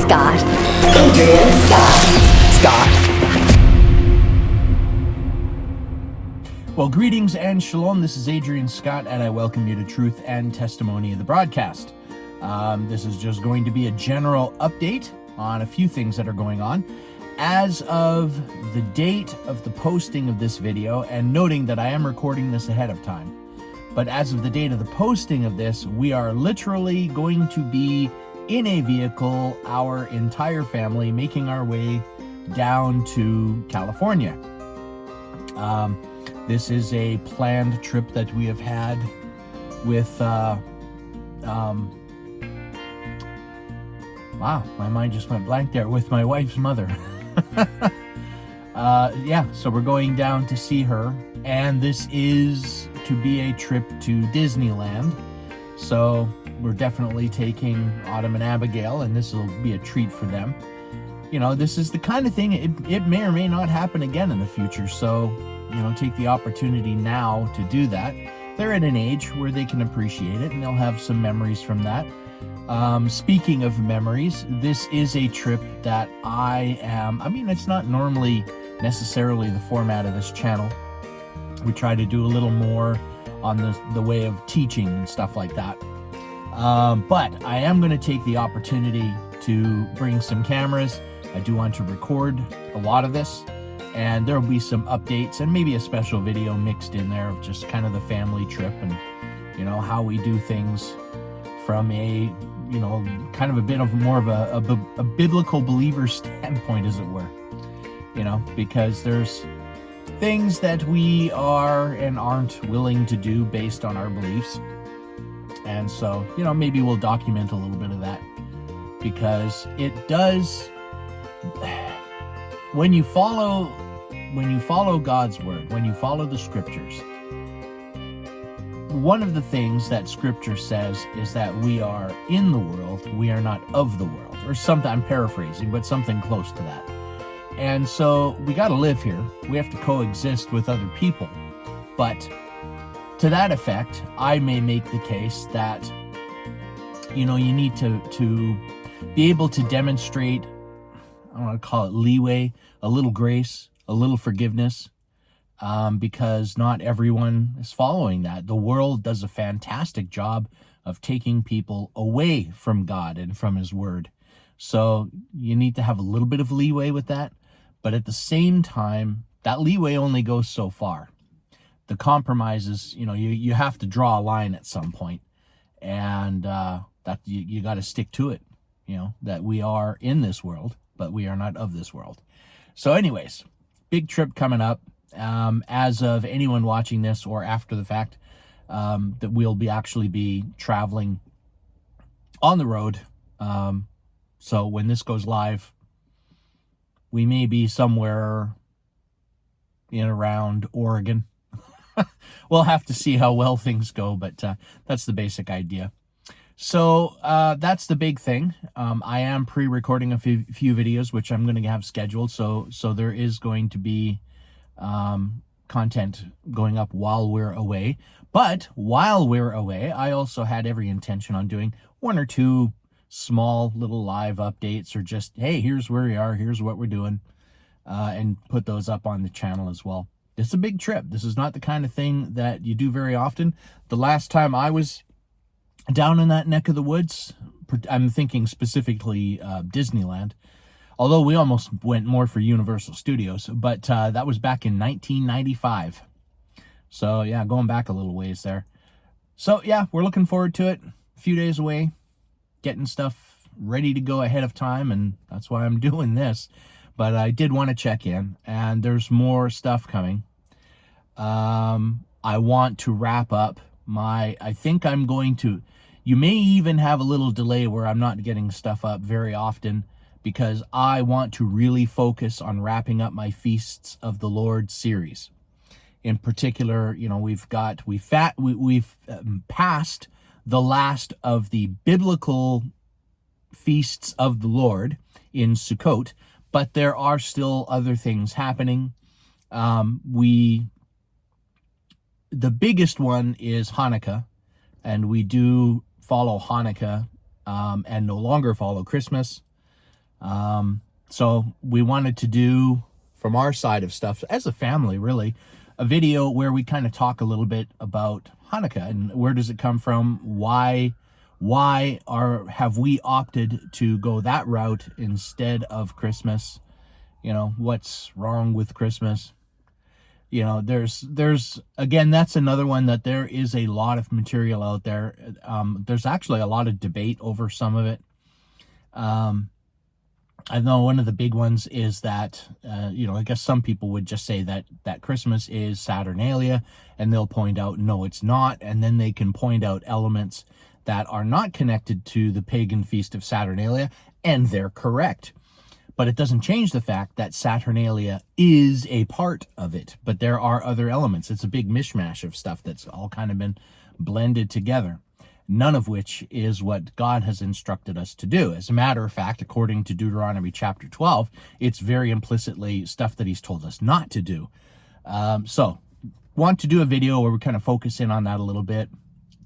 Scott. Adrian Scott. Well, greetings and shalom. This is Adrian Scott, and I welcome you to Truth and Testimony of the broadcast. This is just going to be a general update on a few things that are going on. As of the date of the posting of this video, and noting that I am recording this ahead of time, but as of the date of the posting of this, we are literally going to be in a vehicle, our entire family, making our way down to California. This is a planned trip that we have had with, wow, my mind just went blank there, with my wife's mother. So we're going down to see her, and this is to be a trip to Disneyland. So we're definitely taking Autumn and Abigail, and this will be a treat for them. You know, this is the kind of thing, it may or may not happen again in the future. So, you know, take the opportunity now to do that. They're at an age where they can appreciate it, and they'll have some memories from that. Speaking of memories, this is a trip that it's not normally necessarily the format of this channel. We try to do a little more on the way of teaching and stuff like that. But I am going to take the opportunity to bring some cameras. I do want to record a lot of this, and there will be some updates and maybe a special video mixed in there of just kind of the family trip and, you know, how we do things from a, you know, kind of a bit of more of a biblical believer standpoint, as it were. You know, because there's things that we are and aren't willing to do based on our beliefs. And so, you know, maybe we'll document a little bit of that, because it does, when you follow God's word, when you follow the scriptures, one of the things that scripture says is that we are in the world, we are not of the world, or something, I'm paraphrasing, but something close to that. And so we got to live here. We have to coexist with other people. But to that effect, I may make the case that, you know, you need to be able to demonstrate, I want to call it leeway, a little grace, a little forgiveness, because not everyone is following that. The world does a fantastic job of taking people away from God and from His Word. So you need to have a little bit of leeway with that. But at the same time, that leeway only goes so far. The compromises, you know, you have to draw a line at some point, and that you got to stick to it. You know, that we are in this world, but we are not of this world. So anyways, big trip coming up. As of anyone watching this or after the fact, that we'll actually be traveling on the road. So when this goes live, we may be somewhere in around Oregon. We'll have to see how well things go, but that's the basic idea. So that's the big thing. I am pre-recording a few videos, which I'm going to have scheduled. So there is going to be content going up while we're away. But while we're away, I also had every intention on doing one or two small little live updates, or just, hey, here's where we are, here's what we're doing, and put those up on the channel as well. This is a big trip. This is not the kind of thing that you do very often. The last time I was down in that neck of the woods, I'm thinking specifically Disneyland, although we almost went more for Universal Studios, but that was back in 1995. So yeah, going back a little ways there. So yeah, we're looking forward to it. A few days away, getting stuff ready to go ahead of time, and that's why I'm doing this. But I did want to check in, and there's more stuff coming. I want to wrap up I think I'm going to, you may even have a little delay where I'm not getting stuff up very often, because I want to really focus on wrapping up my Feasts of the Lord series. In particular, you know, we've passed the last of the biblical feasts of the Lord in Sukkot, but there are still other things happening. The biggest one is Hanukkah, and we do follow Hanukkah and no longer follow Christmas. So we wanted to do, from our side of stuff, as a family, really, a video where we kind of talk a little bit about Hanukkah and where does it come from, why have we opted to go that route instead of Christmas, what's wrong with Christmas. There's again, that's another one that there is a lot of material out there. There's actually a lot of debate over some of it. I know one of the big ones is that, I guess some people would just say that Christmas is Saturnalia, and they'll point out, no, it's not. And then they can point out elements that are not connected to the pagan feast of Saturnalia, and they're correct. But it doesn't change the fact that Saturnalia is a part of it, but there are other elements. It's a big mishmash of stuff that's all kind of been blended together, none of which is what God has instructed us to do. As a matter of fact, according to Deuteronomy chapter 12, it's very implicitly stuff that he's told us not to do. So want to do a video where we kind of focus in on that a little bit,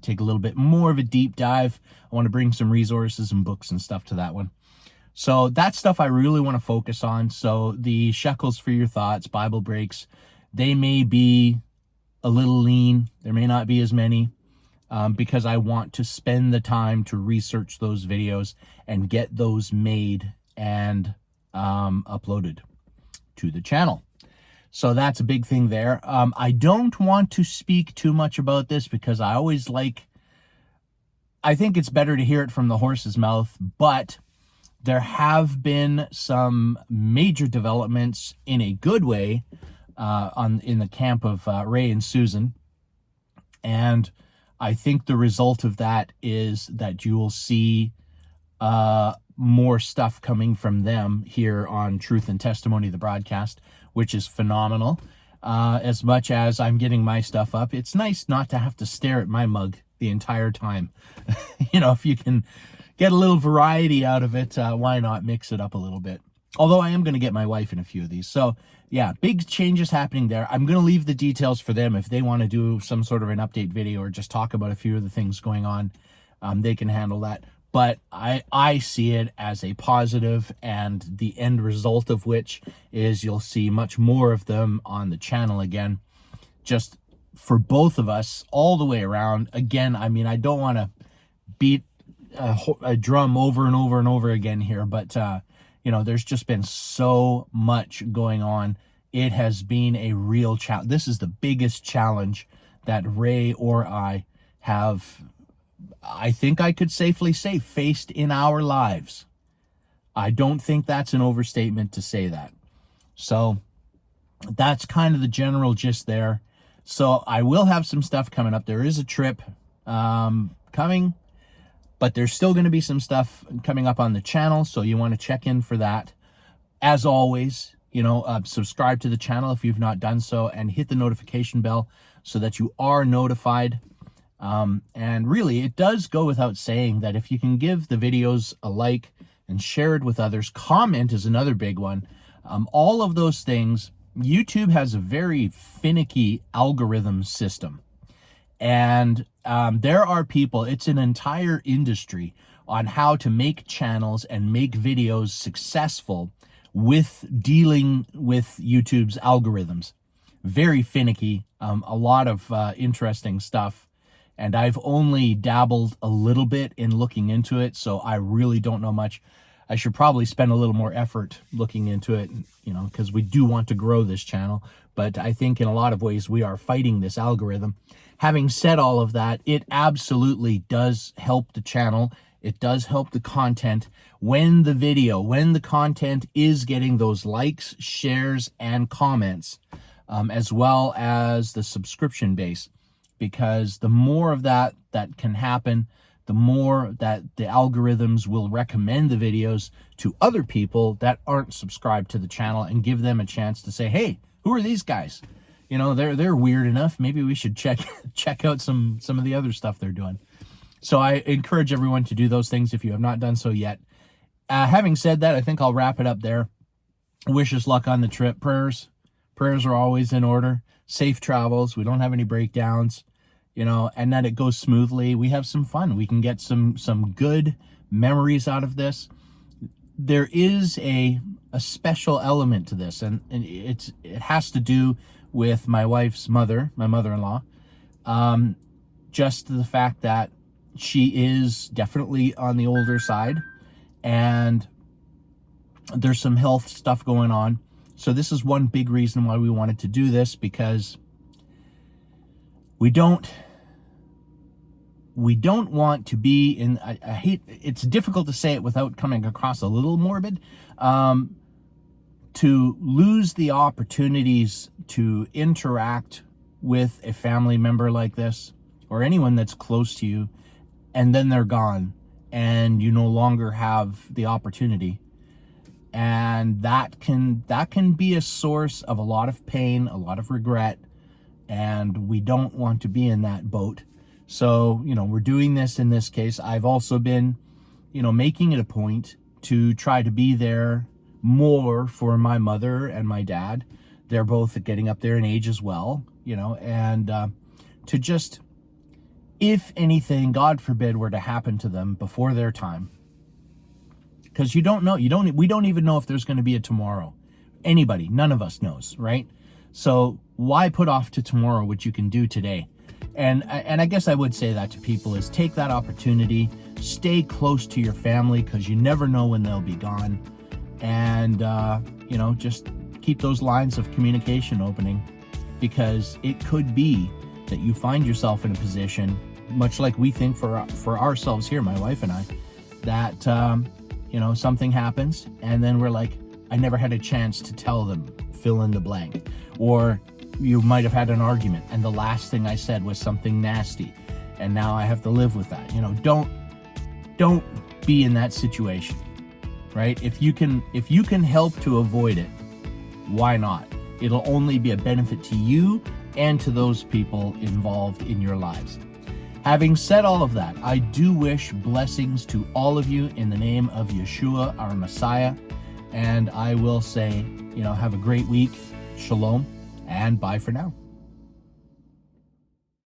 take a little bit more of a deep dive. I want to bring some resources and books and stuff to that one. So that's stuff I really want to focus on. So the shekels for your thoughts, Bible breaks, they may be a little lean. There may not be as many, because I want to spend the time to research those videos and get those made and uploaded to the channel. So that's a big thing there. I don't want to speak too much about this because I think it's better to hear it from the horse's mouth, but there have been some major developments in a good way in the camp of Ray and Susan. And I think the result of that is that you will see more stuff coming from them here on Truth and Testimony, the broadcast, which is phenomenal. As much as I'm getting my stuff up, it's nice not to have to stare at my mug the entire time. If you can get a little variety out of it, why not mix it up a little bit? Although I am going to get my wife in a few of these. So yeah, big changes happening there. I'm going to leave the details for them. If they want to do some sort of an update video or just talk about a few of the things going on, they can handle that. But I see it as a positive, and the end result of which is you'll see much more of them on the channel again, just for both of us all the way around. Again, I mean, I don't want to beat a drum over and over and over again here, but there's just been so much going on. It has been a real challenge. This is the biggest challenge that Ray or I have, I think I could safely say, faced in our lives. I don't think that's an overstatement to say that. So that's kind of the general gist there. So I will have some stuff coming up. There is a trip coming, but there's still going to be some stuff coming up on the channel, so you want to check in for that. As always, subscribe to the channel if you've not done so, and hit the notification bell so that you are notified. And really, it does go without saying that if you can give the videos a like and share it with others, comment is another big one. All of those things, YouTube has a very finicky algorithm system. And there are people, it's an entire industry on how to make channels and make videos successful with dealing with YouTube's algorithms. Very finicky, a lot of interesting stuff. And I've only dabbled a little bit in looking into it, so I really don't know much. I should probably spend a little more effort looking into it, because we do want to grow this channel. But I think in a lot of ways we are fighting this algorithm. Having said all of that, it absolutely does help the channel. It does help the content when the content is getting those likes, shares, and comments, as well as the subscription base. Because the more of that can happen, the more that the algorithms will recommend the videos to other people that aren't subscribed to the channel and give them a chance to say, hey, who are these guys? They're weird enough. Maybe we should check out some of the other stuff they're doing. So I encourage everyone to do those things if you have not done so yet. Having said that, I think I'll wrap it up there. Wish us luck on the trip. Prayers are always in order. Safe travels. We don't have any breakdowns, and that it goes smoothly. We have some fun. We can get some good memories out of this. there is a special element to this, and it has to do with my wife's mother, my mother-in-law. Just the fact that she is definitely on the older side, and there's some health stuff going on. So this is one big reason why we wanted to do this, because we don't want to be in, I hate, it's difficult to say it without coming across a little morbid, to lose the opportunities to interact with a family member like this, or anyone that's close to you, and then they're gone, and you no longer have the opportunity. And that can be a source of a lot of pain, a lot of regret, and we don't want to be in that boat. So, we're doing this in this case. I've also been, making it a point to try to be there more for my mother and my dad. They're both getting up there in age as well, and to just, if anything, God forbid, were to happen to them before their time, because you don't know, we don't even know if there's going to be a tomorrow. Anybody, none of us knows, right? So why put off to tomorrow what you can do today? And I guess I would say that to people is take that opportunity, stay close to your family, because you never know when they'll be gone. And, just keep those lines of communication opening, because it could be that you find yourself in a position, much like we think for ourselves here, my wife and I, that, something happens, and then we're like, I never had a chance to tell them, fill in the blank. Or you might have had an argument, and the last thing I said was something nasty, and now I have to live with that. Don't be in that situation, right? If you can help to avoid it, why not? It'll only be a benefit to you and to those people involved in your lives. Having said all of that, I do wish blessings to all of you in the name of Yeshua, our Messiah. And I will say, have a great week. Shalom, and bye for now.